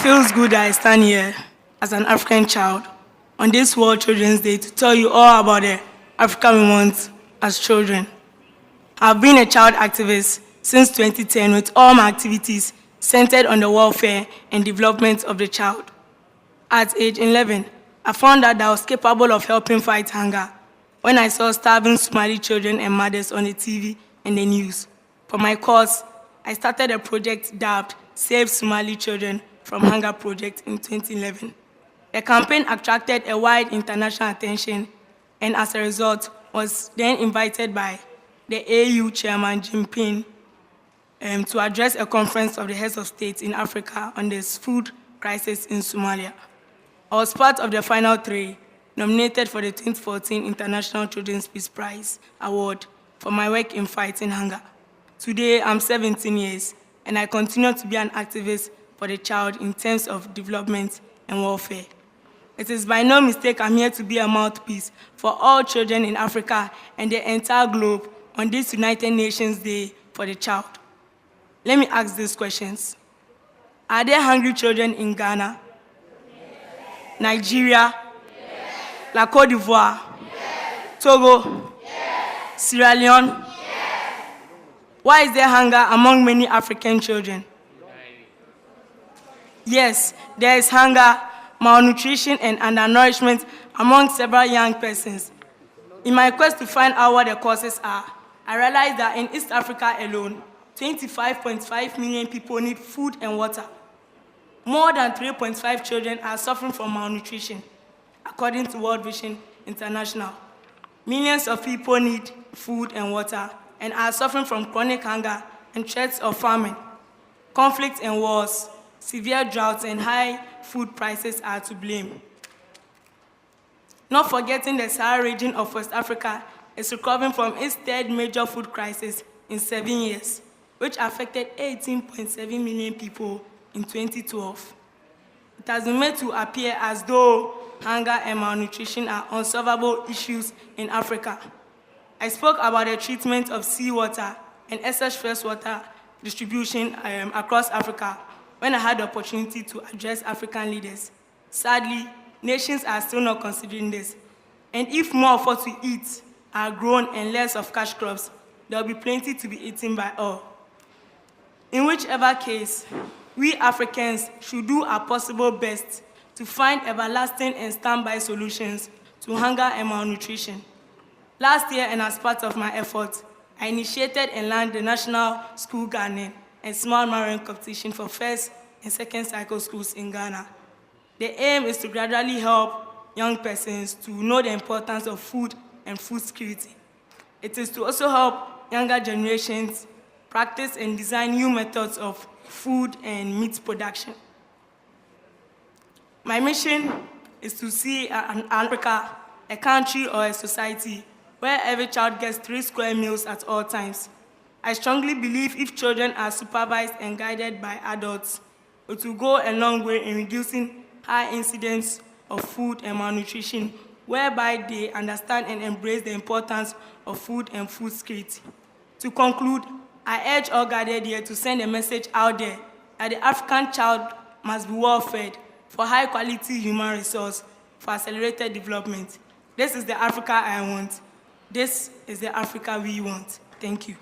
feels good that I stand here as an African child on this World Children's Day to tell you all about the Africa we want as children. I've been a child activist since 2010 with all my activities centered on the welfare and development of the child. At age 11, I found out that I was capable of helping fight hunger when I saw starving Somali children and mothers on the TV and the news. For my cause, I started a project dubbed Save Somali Children from Hunger Project in 2011. The campaign attracted a wide international attention and as a result was then invited by the AU chairman Jim Ping to address a conference of the heads of state in Africa on this food crisis in Somalia. I was part of the final 3 nominated for the 2014 International Children's Peace Prize Award for my work in fighting hunger. Today, I'm 17 years, and I continue to be an activist for the child in terms of development and welfare. It is by no mistake I'm here to be a mouthpiece for all children in Africa and the entire globe on this United Nations Day for the Child. Let me ask these questions. Are there hungry children in Ghana? Yes. Nigeria? Yes. La Côte d'Ivoire? Yes. Togo? Yes. Sierra Leone? Yes. Why is there hunger among many African children? Yes, there is hunger, malnutrition, and undernourishment among several young persons. In my quest to find out what the causes are, I realized that in East Africa alone, 25.5 million people need food and water. More than 3.5 children are suffering from malnutrition, according to World Vision International. Millions of people need food and water and are suffering from chronic hunger and threats of famine. Conflict and wars, severe droughts, and high food prices are to blame. Not forgetting the Sahara region of West Africa is recovering from its 3rd major food crisis in 7 years, which affected 18.7 million people in 2012. It has been made to appear as though hunger and malnutrition are unsolvable issues in Africa. I spoke about the treatment of seawater and excess freshwater distribution across Africa when I had the opportunity to address African leaders. Sadly, nations are still not considering this. And if more of what we eat are grown and less of cash crops, there will be plenty to be eaten by all. In whichever case, we Africans should do our possible best to find everlasting and standby solutions to hunger and malnutrition. Last year, and as part of my efforts, I initiated and launched the National School Gardening and Small Marine Competition for 1st and 2nd cycle schools in Ghana. The aim is to gradually help young persons to know the importance of food and food security. It is to also help younger generations practice and design new methods of food and meat production. My mission is to see Africa a country or a society where every child gets 3 square meals at all times. I strongly believe if children are supervised and guided by adults, it will go a long way in reducing high incidence of food and malnutrition, whereby they understand and embrace the importance of food and food security. To conclude, I urge all gathered here to send a message out there that the African child must be well fed for high-quality human resource for accelerated development. This is the Africa I want. This is the Africa we want. Thank you.